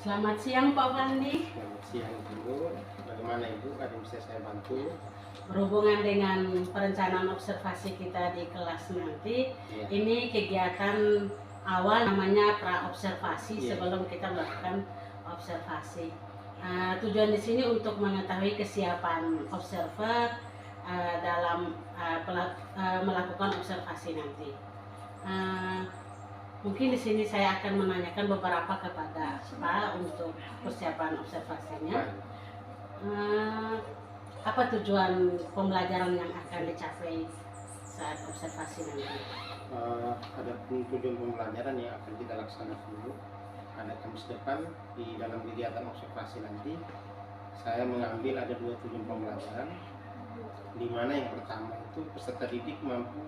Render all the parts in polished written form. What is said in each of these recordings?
Selamat siang Pak Fandi. Selamat siang Ibu. Bagaimana Ibu? Ada yang bisa saya bantu? Berhubungan dengan perencanaan observasi kita di kelas nanti, Ya. ini kegiatan awal namanya pra-observasi Ya. sebelum kita melakukan observasi. Tujuan di sini untuk mengetahui kesiapan observer dalam melakukan observasi nanti. Mungkin di sini saya akan menanyakan beberapa kepada Pak untuk persiapan observasinya. Apa tujuan pembelajaran yang akan dicapai saat observasi nanti? Ada tujuan pembelajaran yang akan kita laksanakan dulu. Ada Kamis depan di dalam kegiatan observasi nanti saya mengambil ada 2 tujuan pembelajaran, di mana yang pertama itu peserta didik mampu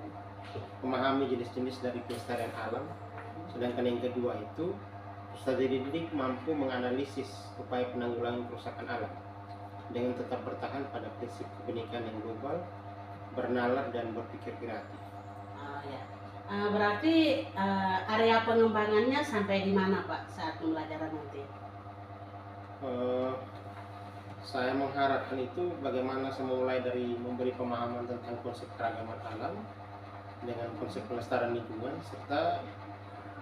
memahami jenis-jenis dari pelestarian alam, sedangkan yang kedua itu peserta didik mampu menganalisis upaya penanggulangan kerusakan alam dengan tetap bertahan pada prinsip kebenekaan yang global, bernalar dan berpikir kreatif. Berarti area pengembangannya sampai di mana Pak saat pembelajaran nanti? Saya mengharapkan itu bagaimana saya mulai dari memberi pemahaman tentang konsep keragaman alam dengan konsep pelestarian lingkungan, serta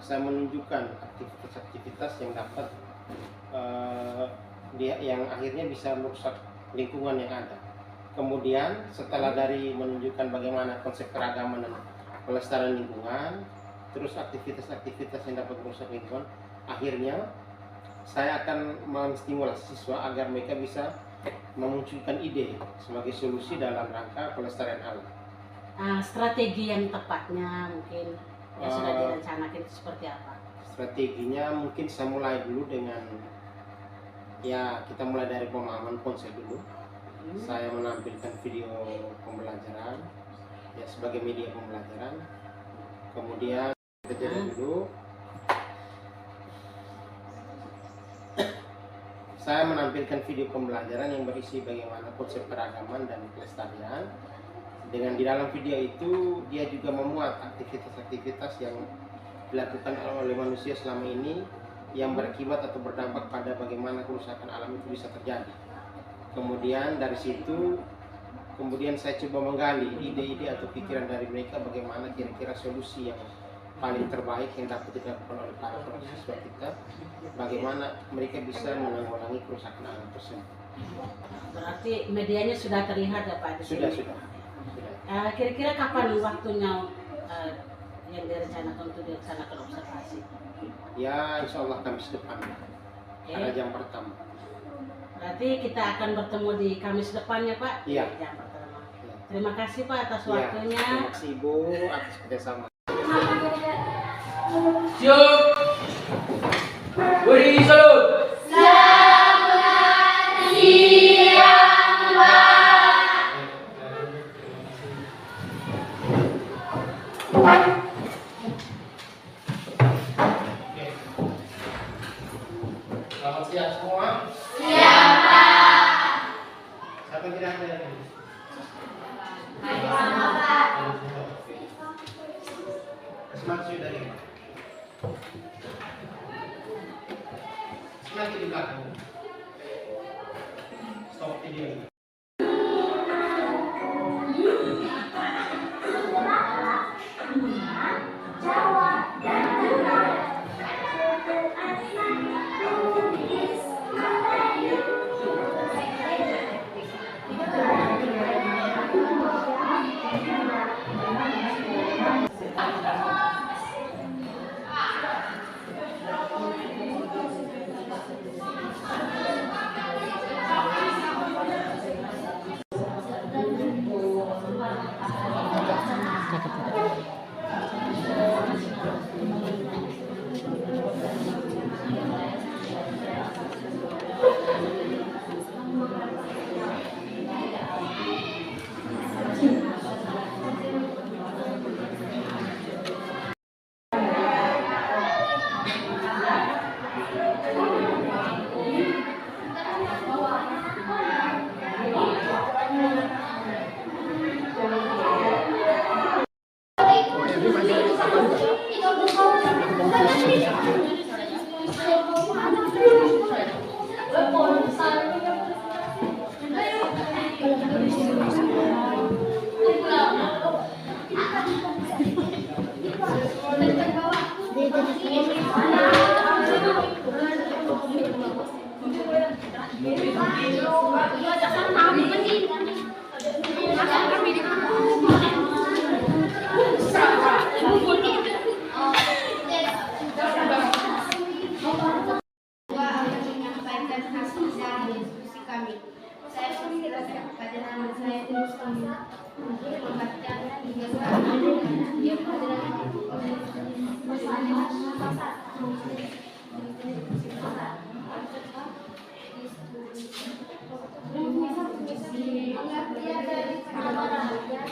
saya menunjukkan aktivitas-aktivitas yang dapat yang akhirnya bisa merusak lingkungan yang ada. Kemudian setelah dari menunjukkan bagaimana konsep keragaman dan pelestarian lingkungan, terus aktivitas-aktivitas yang dapat merusak lingkungan, akhirnya saya akan menstimulasi siswa agar mereka bisa memunculkan ide sebagai solusi dalam rangka pelestarian alam. Strategi yang tepatnya mungkin yang sudah direncanakan itu seperti apa? Strateginya mungkin saya mulai dulu dengan kita mulai dari pemahaman konsep dulu. Saya menampilkan video pembelajaran sebagai media pembelajaran. Kemudian kita jeda dulu. Saya menampilkan video pembelajaran yang berisi bagaimana konsep keragaman dan pelestarian. Dengan di dalam video itu dia juga memuat aktivitas-aktivitas yang dilakukan oleh manusia selama ini yang berakibat atau berdampak pada bagaimana kerusakan alam itu bisa terjadi. Kemudian dari situ saya coba menggali ide-ide atau pikiran dari mereka bagaimana kira-kira solusi yang paling terbaik yang dapat dilakukan oleh para siswa kita, bagaimana mereka bisa menanggulangi kerusakan alam tersebut. Berarti medianya sudah terlihat ya Pak? Sudah. Kira-kira kapan waktunya yang direncanakan untuk dilaksanakan observasi? Ya, insya Allah Kamis depan, pada jam pertama. Berarti kita akan bertemu di Kamis depan ya Pak? Iya. Jam pertama. Ya. Terima kasih Pak atas waktunya. Terima kasih Ibu atas kerjasama. Siap. Beri salut. Selamat siang Pak. Selamat siang semua. Siap Pak. Siapa yang tidak ada? Sama Pak. Semangat sudah dari semakin di belakang. Stop video.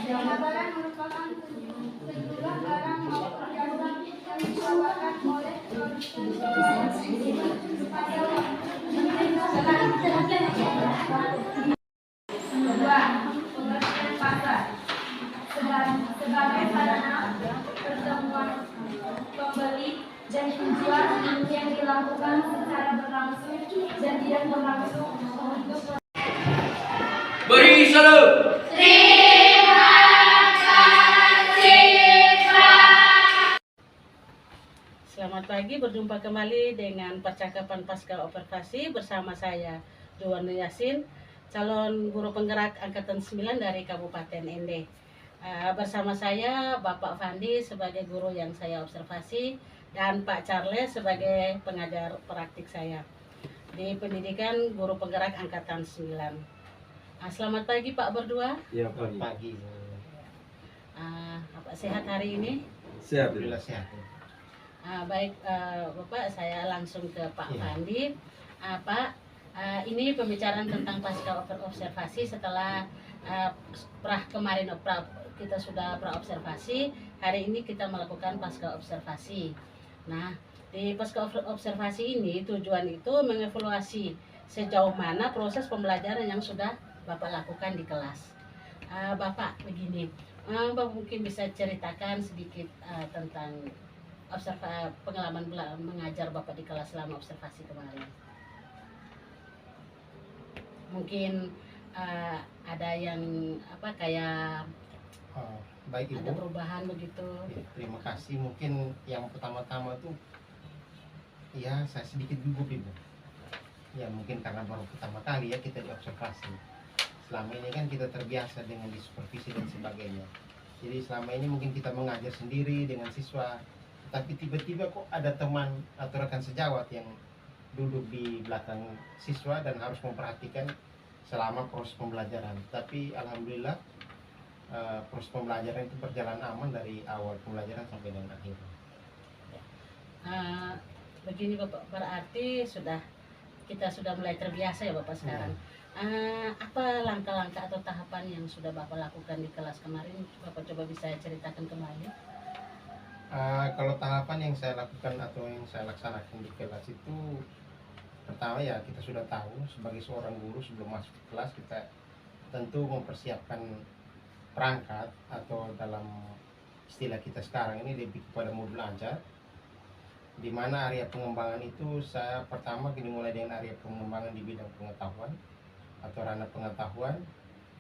Pengabaran merupakan sejumlah barang maupun jasa yang ditawarkan oleh kedua, pengertian pasar sebagai sarana pertemuan pembeli dan penjual yang dilakukan secara berlangsung dan tidak berlangsung untuk Beri salam. Terima kasih, Pak. Selamat pagi, berjumpa kembali dengan percakapan pasca observasi bersama saya Juwana Yasin, calon guru penggerak angkatan 9 dari Kabupaten Ende. Bersama saya Bapak Fandi sebagai guru yang saya observasi dan Pak Charles sebagai pengajar praktik saya di pendidikan guru penggerak angkatan 9. Selamat pagi Pak berdua. Ya, Pagi. Apa sehat hari ini? Siap. Alhamdulillah sehat. Baik Bapak, saya langsung ke Pak Iya. Fandi. Pak, ini pembicaraan tentang pasca observasi setelah kemarin kita sudah praobservasi. Hari ini kita melakukan pasca observasi. Nah, di pasca observasi ini tujuan itu mengevaluasi sejauh mana proses pembelajaran yang sudah Bapak lakukan di kelas. Bapak begini, Bapak mungkin bisa ceritakan sedikit tentang pengalaman mengajar Bapak di kelas selama observasi kemarin. Mungkin ada yang kayak Baik ada Ibu. perubahan begitu. Ya, terima kasih. Mungkin yang pertama-tama tuh ya saya sedikit gugup Ibu. Ya mungkin karena baru pertama kali ya kita diobservasi. Selama ini kan kita terbiasa dengan disupervisi dan sebagainya. Jadi selama ini mungkin kita mengajar sendiri dengan siswa, tapi tiba-tiba kok ada teman atau rekan sejawat yang duduk di belakang siswa dan harus memperhatikan selama proses pembelajaran. Tapi alhamdulillah proses pembelajaran itu berjalan aman dari awal pembelajaran sampai dengan akhir. Begini Bapak, berarti kita sudah mulai terbiasa ya Bapak sekarang. Apa langkah-langkah atau tahapan yang sudah Bapak lakukan di kelas kemarin? Bapak coba bisa ceritakan kembali. Kalau tahapan yang saya lakukan atau yang saya laksanakan di kelas itu, pertama ya kita sudah tahu sebagai seorang guru sebelum masuk ke kelas kita tentu mempersiapkan perangkat, atau dalam istilah kita sekarang ini lebih kepada modul ajar, di mana area pengembangan itu saya pertama dimulai dengan area pengembangan di bidang pengetahuan atau ranah pengetahuan,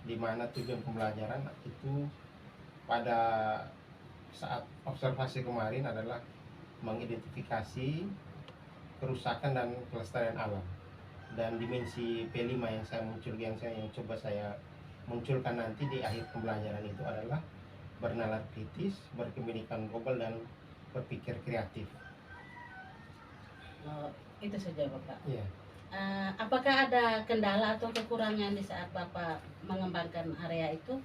di mana tujuan pembelajaran itu pada saat observasi kemarin adalah mengidentifikasi kerusakan dan kelestarian alam. Dan dimensi P5 yang coba saya munculkan nanti di akhir pembelajaran itu adalah bernalar kritis, berkebinekaan global, dan berpikir kreatif. Itu saja Bapak. Iya. Apakah ada kendala atau kekurangan di saat Bapak mengembangkan area itu?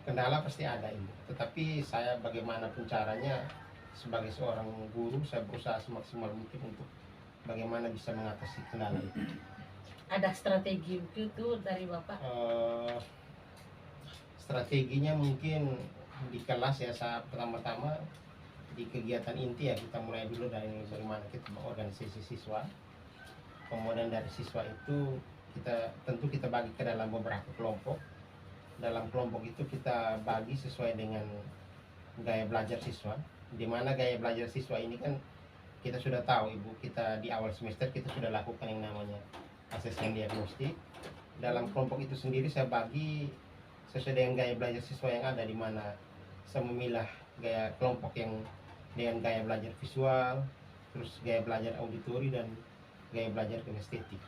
Kendala pasti ada Ibu, tetapi saya bagaimanapun caranya sebagai seorang guru saya berusaha semaksimal mungkin untuk bagaimana bisa mengatasi kendala itu. Ada strategi itu dari Bapak? Strateginya mungkin di kelas ya, saat pertama-tama di kegiatan inti ya kita mulai dulu dari bagaimana kita mengorganisasi siswa. Kemudian dari siswa itu kita bagi ke dalam beberapa kelompok. Dalam kelompok itu kita bagi sesuai dengan gaya belajar siswa, di mana gaya belajar siswa ini kan kita sudah tahu Ibu, kita di awal semester kita sudah lakukan yang namanya asesmen diagnostik. Dalam kelompok itu sendiri saya bagi sesuai dengan gaya belajar siswa yang ada, di mana saya memilah gaya kelompok yang dengan gaya belajar visual, terus gaya belajar auditori, dan gaya belajar kinestetik.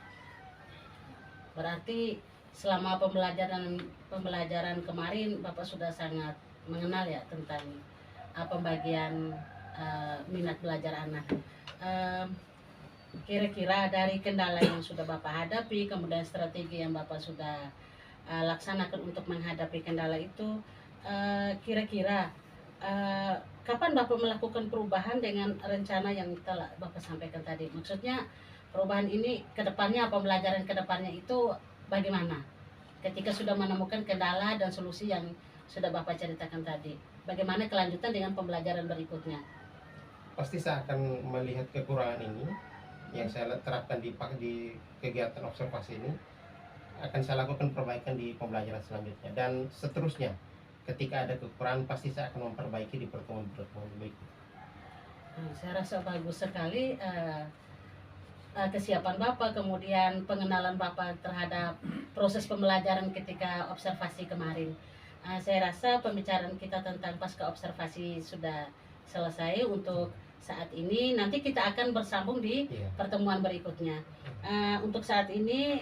Berarti selama pembelajaran kemarin Bapak sudah sangat mengenal ya tentang pembagian minat belajar anak. Kira-kira dari kendala yang sudah Bapak hadapi, kemudian strategi yang Bapak sudah laksanakan untuk menghadapi kendala itu, kira-kira kapan Bapak melakukan perubahan dengan rencana yang telah Bapak sampaikan tadi? Maksudnya perubahan ini ke depannya, pembelajaran ke depannya itu bagaimana? Ketika sudah menemukan kendala dan solusi yang sudah Bapak ceritakan tadi, bagaimana kelanjutan dengan pembelajaran berikutnya? Pasti saya akan melihat kekurangan ini yang saya terapkan di kegiatan observasi ini, akan saya lakukan perbaikan di pembelajaran selanjutnya, dan seterusnya. Ketika ada kekurangan, pasti saya akan memperbaiki di pertemuan-pertemuan berikutnya. Saya rasa bagus sekali kesiapan Bapak, kemudian pengenalan Bapak terhadap proses pembelajaran ketika observasi kemarin. Saya rasa pembicaraan kita tentang pasca observasi sudah selesai untuk saat ini. Nanti kita akan bersambung di pertemuan berikutnya. Untuk saat ini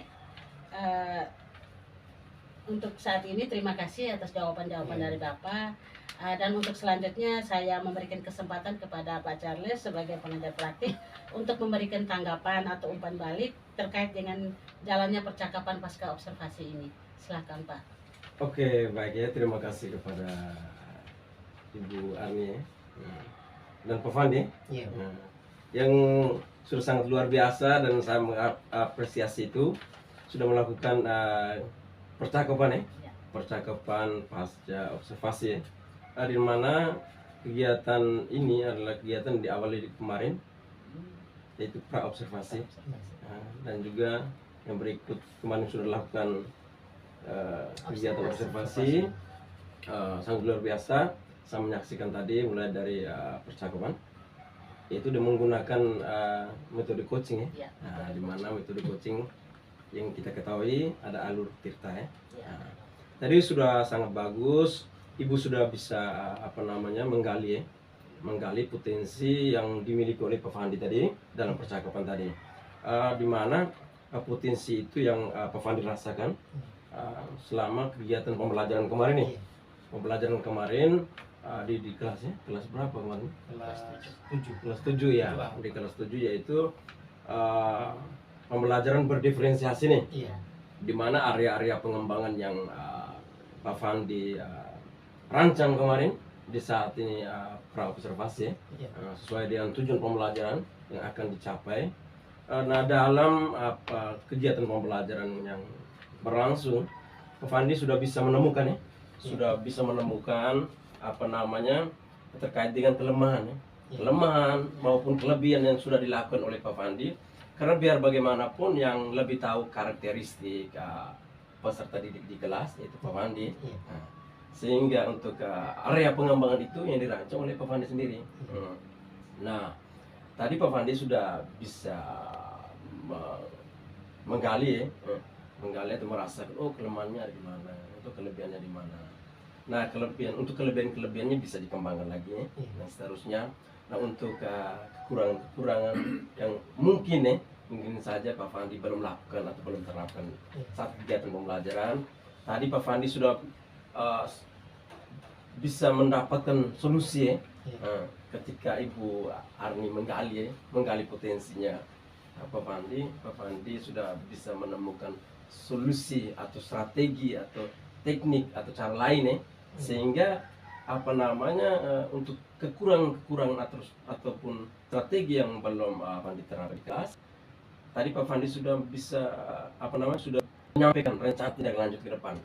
terima kasih atas jawaban-jawaban dari Bapak. Dan untuk selanjutnya saya memberikan kesempatan kepada Pak Charles sebagai pengajar praktik untuk memberikan tanggapan atau umpan balik terkait dengan jalannya percakapan pasca observasi ini. Silakan Pak. Oke, baik ya, terima kasih kepada Ibu Arni dan Pak Fandi yang sudah sangat luar biasa, dan saya mengapresiasi itu sudah melakukan percakapan percakapan pasca observasi di mana kegiatan ini adalah kegiatan diawali kemarin, yaitu pra observasi, dan juga yang berikut kemarin sudah dilakukan kegiatan observasi sangat luar biasa. Saya menyaksikan tadi mulai dari percakapan, yaitu dia menggunakan metode coaching di mana metode coaching yang kita ketahui ada alur Tirta tadi sudah sangat bagus. Ibu sudah bisa menggali potensi yang dimiliki oleh Pak Fandi tadi dalam percakapan tadi, di mana potensi itu yang Pak Fandi rasakan selama kegiatan pembelajaran kemarin nih. Pembelajaran kemarin di kelas kelas berapa kemarin? Kelas 7 ya. Di kelas 7 yaitu pembelajaran berdiferensiasi nih, di mana area-area pengembangan yang Pak Fandi rancang kemarin di saat ini pra observasi sesuai dengan tujuan pembelajaran yang akan dicapai. Nah, dalam kegiatan pembelajaran yang berlangsung, Pak Fandi sudah bisa menemukan terkait dengan kelemahan maupun kelebihan yang sudah dilakukan oleh Pak Fandi. Karena biar bagaimanapun yang lebih tahu karakteristik peserta didik di kelas yaitu Pak Fandi. Sehingga untuk area pengembangan itu yang dirancang oleh Pak Fandi sendiri. Nah, tadi Pak Fandi sudah bisa menggali atau merasakan kelemahannya ada di mana, atau kelebihannya di mana. Nah, kelebihannya bisa dikembangkan lagi dan seterusnya. Nah, untuk kekurangan yang mungkin saja Pak Fandi belum lakukan atau belum terapkan saat kegiatan pembelajaran. Tadi Pak Fandi sudah bisa mendapatkan solusi ketika Ibu Arni menggali potensinya Pak Fandi sudah bisa menemukan solusi atau strategi atau teknik atau cara lain sehingga untuk kekurangan ataupun strategi yang belum Fandi terapkan di kelas. Tadi Pak Fandi sudah bisa sudah menyampaikan rencana tindak lanjut ke depan.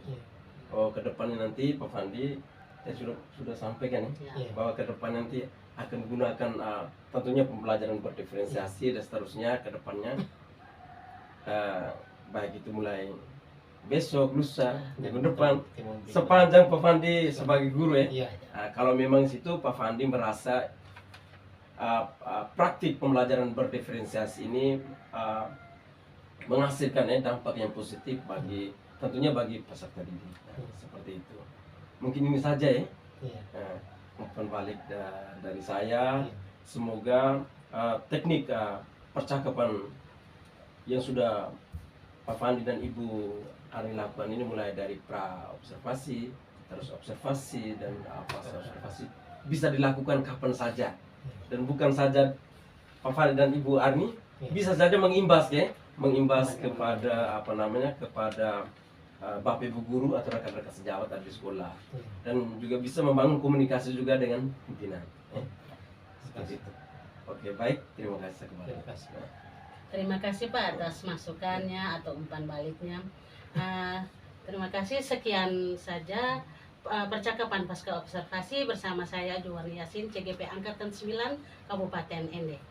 Ke depannya nanti Pak Fandi sudah sampaikan bahwa ke depan nanti akan menggunakan tentunya pembelajaran berdiferensiasi dan seterusnya ke depannya, baik itu mulai besok, lusa, minggu depan, sepanjang Pak Fandi sebagai guru kalau memang situ Pak Fandi merasa praktik pembelajaran berdiferensiasi ini menghasilkan dampak yang positif tentunya bagi peserta didik. Seperti itu. Mungkin ini saja umpan balik dari saya. Semoga teknik percakapan yang sudah Pak Fandi dan Ibu Arni lakukan ini, mulai dari pra observasi, terus observasi dan pasca observasi, bisa dilakukan kapan saja, dan bukan saja Pak Fandi dan Ibu Arni, bisa saja mengimbas kepada kepada bapak ibu guru atau rekan-rekan sejawat di sekolah, dan juga bisa membangun komunikasi juga dengan pimpinan. Seperti itu. Oke, baik, terima kasih kembali. Terima kasih Pak atas masukannya atau umpan baliknya. Terima kasih, sekian saja percakapan pasca observasi bersama saya Juwani Yasin, CGP Angkatan 9 Kabupaten Ende.